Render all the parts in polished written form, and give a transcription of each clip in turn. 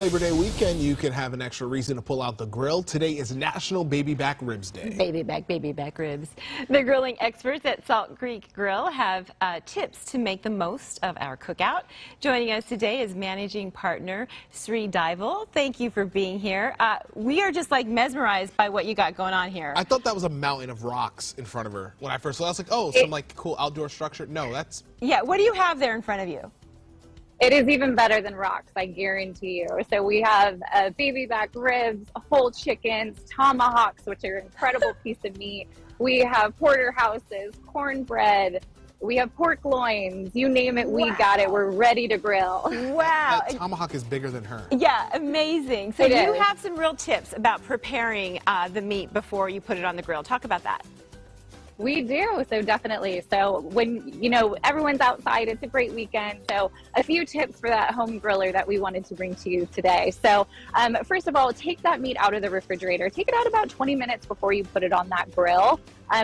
Labor Day weekend, you can have an extra reason to pull out the grill. Today is National Baby Back Ribs Day. Baby back ribs. The grilling experts at Salt Creek Grille have tips to make the most of our cookout. Joining us today is managing partner Sri Dival. Thank you for being here. We are just like mesmerized by what you got going on here. I thought that was a mountain of rocks in front of her. When I first saw it, I was like, oh, some like cool outdoor structure. No, that's... Yeah, what do you have there in front of you? It is even better than rocks, I guarantee you. So we have baby back ribs, whole chickens, tomahawks, which are an incredible piece of meat. We have porterhouses, cornbread. We have pork loins. You name it, we got it. We're ready to grill. Wow. That tomahawk is bigger than her. Yeah, amazing. So you have some real tips about preparing the meat before you put it on the grill. Talk about that. We do, so definitely. So when, everyone's outside, it's a great weekend. So a few tips for that home griller that we wanted to bring to you today. So first of all, take that meat out of the refrigerator. Take it out about 20 minutes before you put it on that grill.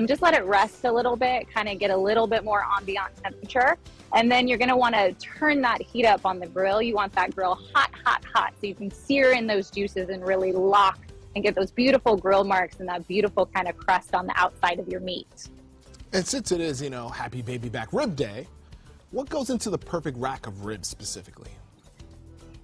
Just let it rest a little bit, kind of get a little bit more ambient temperature. And then you're gonna wanna turn that heat up on the grill. You want that grill hot, hot, hot, so you can sear in those juices and really lock and get those beautiful grill marks and that beautiful kind of crust on the outside of your meat. And since it is, Happy Baby Back Rib Day, what goes into the perfect rack of ribs specifically?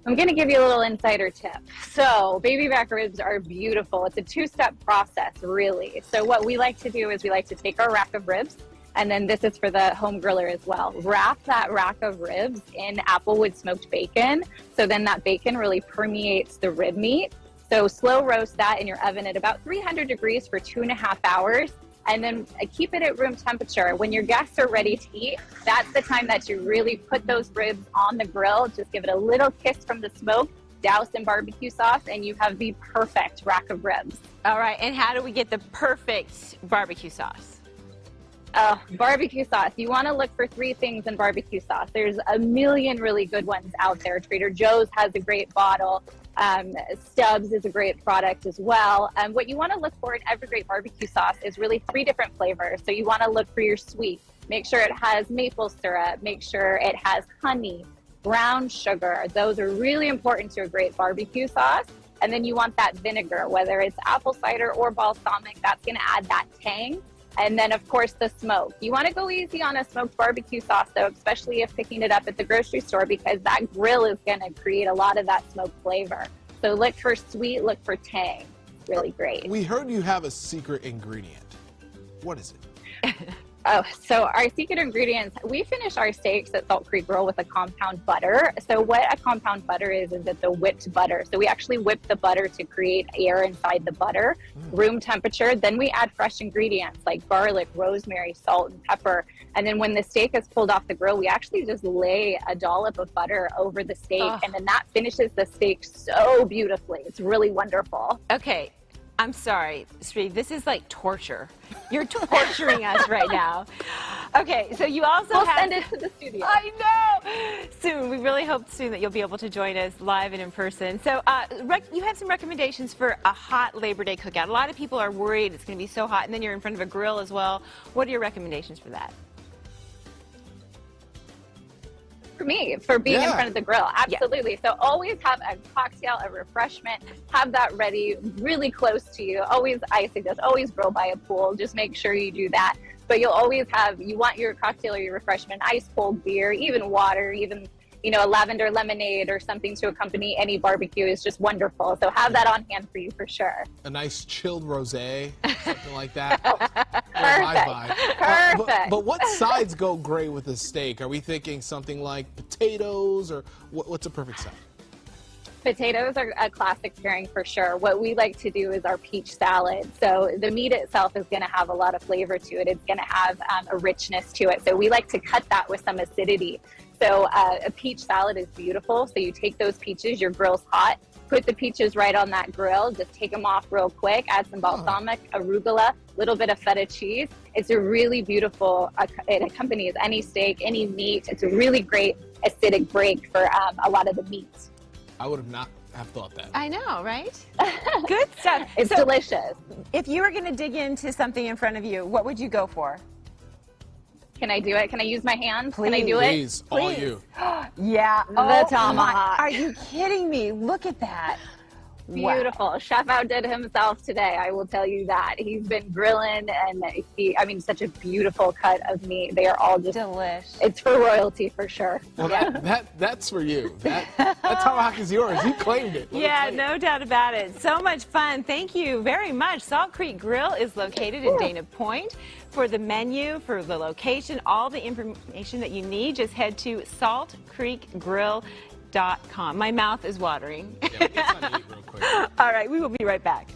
I'm gonna give you a little insider tip. So baby back ribs are beautiful. It's a two-step process, really. So what we like to do is we like to take our rack of ribs, and then this is for the home griller as well. Wrap that rack of ribs in applewood smoked bacon, so then that bacon really permeates the rib meat. So slow roast that in your oven at about 300 degrees for 2.5 hours, and then keep it at room temperature. When your guests are ready to eat, that's the time that you really put those ribs on the grill. Just give it a little kiss from the smoke, douse in barbecue sauce, and you have the perfect rack of ribs. All right, and how do we get the perfect barbecue sauce? Barbecue sauce. You want to look for 3 things in barbecue sauce. There's a million really good ones out there. Trader Joe's has a great bottle. Stubbs is a great product as well. What you want to look for in every great barbecue sauce is really 3 different flavors. So you want to look for your sweet. Make sure it has maple syrup. Make sure it has honey, brown sugar. Those are really important to a great barbecue sauce. And then you want that vinegar, whether it's apple cider or balsamic. That's going to add that tang. And then, of course, the smoke. You want to go easy on a smoked barbecue sauce, though, especially if picking it up at the grocery store, because that grill is going to create a lot of that smoked flavor. So look for sweet, look for tang. It's really great. We heard you have a secret ingredient. What is it? So our secret ingredients, we finish our steaks at Salt Creek Grille with a compound butter. So what a compound butter is it's a whipped butter. So we actually whip the butter to create air inside the butter, room temperature. Then we add fresh ingredients like garlic, rosemary, salt, and pepper. And then when the steak is pulled off the grill, we actually just lay a dollop of butter over the steak. And then that finishes the steak so beautifully. It's really wonderful. Okay. I'm sorry, Sri, this is like torture. You're torturing us right now. Okay, so you also We'll send it to the studio. I know! Soon. We really hope soon that you'll be able to join us live and in person. So you have some recommendations for a hot Labor Day cookout. A lot of people are worried it's going to be so hot, and then you're in front of a grill as well. What are your recommendations for that? For me, for being in front of the grill, absolutely. So always have a cocktail, a refreshment, have that ready really close to you. I suggest always grill by a pool. Just make sure you do that. But you'll always you want your cocktail or your refreshment, ice cold beer, even water, even a lavender lemonade or something to accompany any barbecue is just wonderful. So have that on hand for you for sure. A nice chilled rosé, something like that. Perfect. But what sides go great with a steak? Are we thinking something like potatoes, or what's a perfect side? Potatoes are a classic pairing for sure. What we like to do is our peach salad. So the meat itself is going to have a lot of flavor to it. It's going to have a richness to it. So we like to cut that with some acidity. So a peach salad is beautiful. So you take those peaches, your grill's hot, put the peaches right on that grill, just take them off real quick, add some balsamic, arugula, a little bit of feta cheese. It's a really beautiful, it accompanies any steak, any meat. It's a really great acidic break for a lot of the meats. I would have not have thought that. I know, right? Good stuff. It's delicious. If you were going to dig into something in front of you, what would you go for? Can I do it? Can I use my hands? Please. Can I do it? Please, all you. Yeah. The tomahawk. Are you kidding me? Look at that. Beautiful. Wow. Chef outdid himself today, I will tell you that. He's been grilling, and such a beautiful cut of meat. They are all just Delish. It's for royalty for sure. Well, that's for you. That tomahawk is yours. You claimed it. Yeah, no doubt about it. So much fun. Thank you very much. Salt Creek Grill is located in Dana Point. For the menu, for the location, all the information that you need, just head to saltcreekgrill.com. My mouth is watering. Yeah, let's not eat real quick. All right, we will be right back.